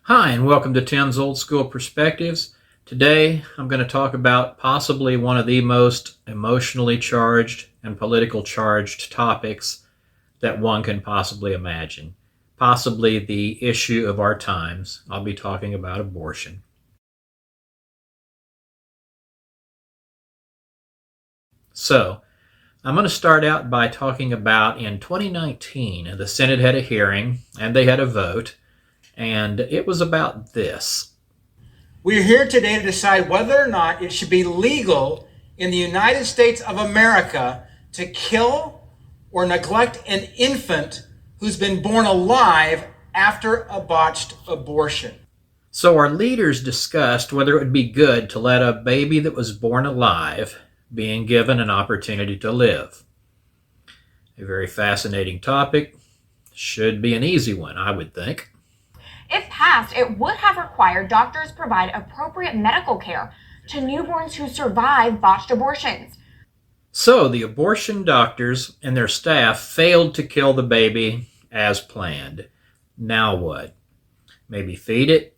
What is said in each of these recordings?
Hi, and welcome to Tim's Old School Perspectives. Today, I'm going to talk about possibly one of the most emotionally charged and politically charged topics that one can possibly imagine. Possibly the issue of our times. I'll be talking about abortion. So, I'm going to start out by talking about in 2019, the Senate had a hearing and they had a vote, and it was about this. We are here today to decide whether or not it should be legal in the United States of America to kill or neglect an infant who's been born alive after a botched abortion. So our leaders discussed whether it would be good to let a baby that was born alive being given an opportunity to live. A very fascinating topic. Should be an easy one, I would think. If passed, it would have required doctors provide appropriate medical care to newborns who survive botched abortions. So the abortion doctors and their staff failed to kill the baby as planned. Now what? Maybe feed it,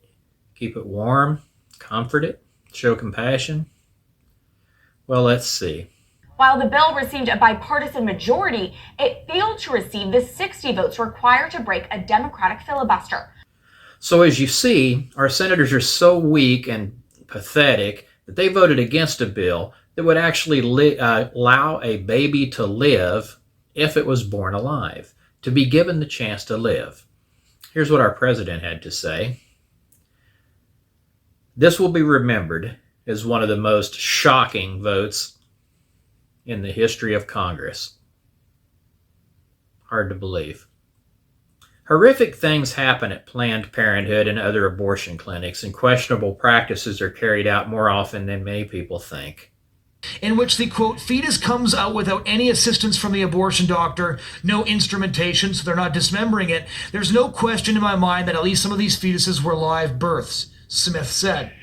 keep it warm, comfort it, show compassion? Well, let's see. While the bill received a bipartisan majority, it failed to receive the 60 votes required to break a Democratic filibuster. So as you see, our senators are so weak and pathetic that they voted against a bill that would actually allow a baby to live if it was born alive, to be given the chance to live. Here's what our president had to say. This will be remembered as one of the most shocking votes in the history of Congress. Hard to believe. Horrific things happen at Planned Parenthood and other abortion clinics, and questionable practices are carried out more often than many people think. In which the, quote, fetus comes out without any assistance from the abortion doctor, no instrumentation, so they're not dismembering it. There's no question in my mind that at least some of these fetuses were live births, Smith said.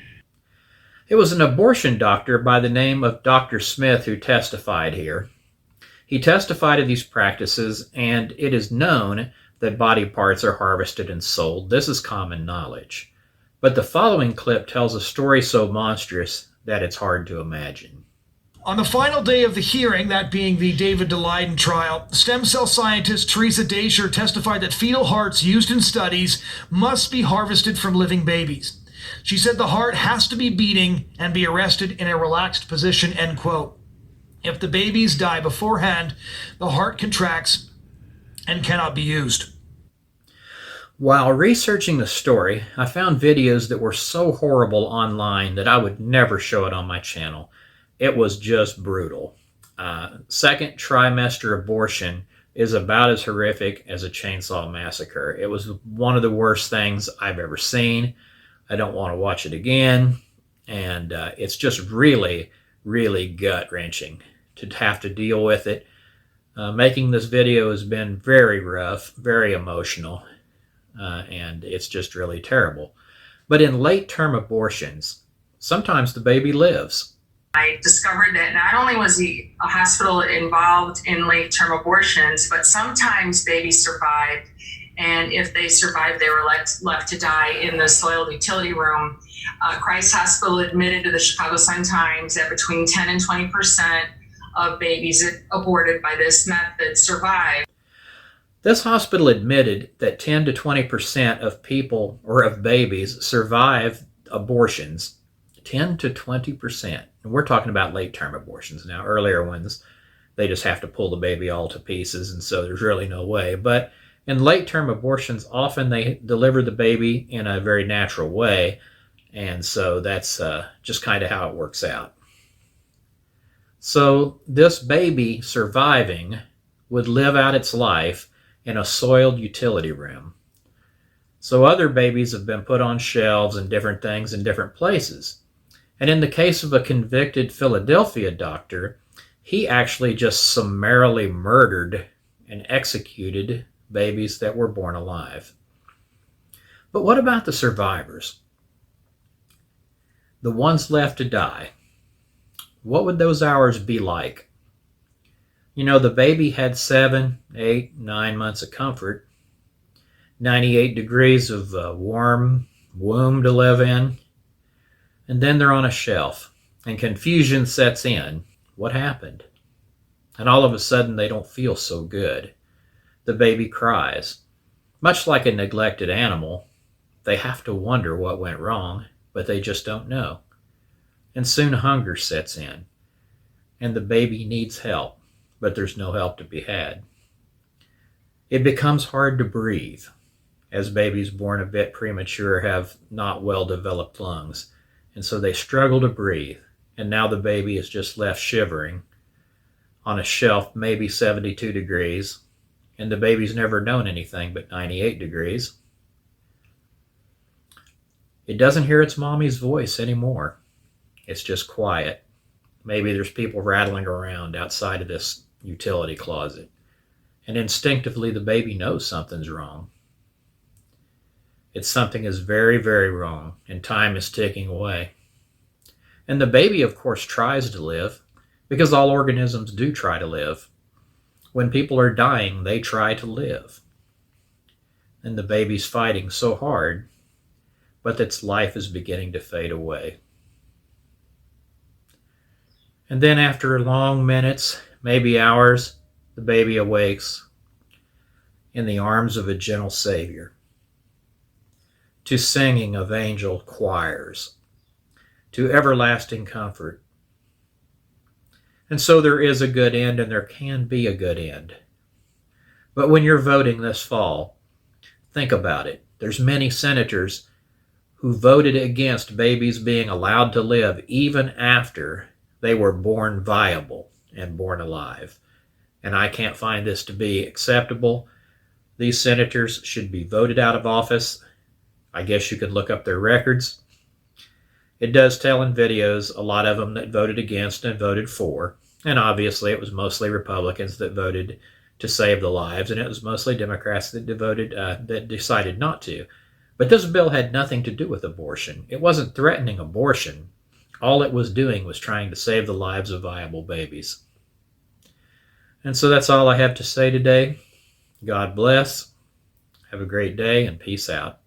It was an abortion doctor by the name of Dr. Smith who testified here. He testified of these practices, and it is known that body parts are harvested and sold. This is common knowledge. But the following clip tells a story so monstrous that it's hard to imagine. On the final day of the hearing, that being the David DeLeiden trial, stem cell scientist Teresa Daisher testified that fetal hearts used in studies must be harvested from living babies. She said the heart has to be beating and be arrested in a relaxed position, end quote. If the babies die beforehand, the heart contracts and cannot be used. While researching the story, I found videos that were so horrible online that I would never show it on my channel. It was just brutal. Second trimester abortion is about as horrific as a chainsaw massacre. It was one of the worst things I've ever seen. I don't want to watch it again. And it's just really, really gut-wrenching to have to deal with it. Making this video has been very rough, very emotional, and it's just really terrible. But in late-term abortions, sometimes the baby lives. I discovered that not only was the hospital involved in late-term abortions, but sometimes babies survived, and if they survived, they were left to die in the soiled utility room. Christ Hospital admitted to the Chicago Sun-Times that between 10 and 20% of babies aborted by this method survive. This hospital admitted that 10 to 20% of people or of babies survive abortions. 10 to 20%. And we're talking about late-term abortions now. Earlier ones, they just have to pull the baby all to pieces, and so there's really no way. But in late-term abortions, often they deliver the baby in a very natural way, and so that's just kind of how it works out. So this baby surviving would live out its life in a soiled utility room. So other babies have been put on shelves and different things in different places. And in the case of a convicted Philadelphia doctor, he actually just summarily murdered and executed babies that were born alive. But what about the survivors? The ones left to die. What would those hours be like? You know, the baby had 7, 8, 9 months of comfort, 98 degrees of warm womb to live in, and then they're on a shelf, and confusion sets in. What happened? And all of a sudden they don't feel so good. The baby cries. Much like a neglected animal, they have to wonder what went wrong, but they just don't know. And soon hunger sets in, and the baby needs help, but there's no help to be had. It becomes hard to breathe, as babies born a bit premature have not well-developed lungs, and so they struggle to breathe, and now the baby is just left shivering on a shelf maybe 72 degrees, and the baby's never known anything but 98 degrees. It doesn't hear its mommy's voice anymore. It's just quiet. Maybe there's people rattling around outside of this utility closet. And instinctively the baby knows something's wrong. Something is very, very wrong, and time is ticking away. And the baby, of course, tries to live, because all organisms do try to live. When people are dying, they try to live. And the baby's fighting so hard, but its life is beginning to fade away. And then after long minutes, maybe hours, the baby awakes in the arms of a gentle Savior, to singing of angel choirs, to everlasting comfort. And so there is a good end, and there can be a good end. But when you're voting this fall, think about it. There's many senators who voted against babies being allowed to live even after they were born viable and born alive. And I can't find this to be acceptable. These senators should be voted out of office. I guess you could look up their records. It does tell in videos a lot of them that voted against and voted for. And obviously it was mostly Republicans that voted to save the lives, and it was mostly Democrats that that decided not to. But this bill had nothing to do with abortion. It wasn't threatening abortion. All it was doing was trying to save the lives of viable babies. And so that's all I have to say today. God bless. Have a great day, and peace out.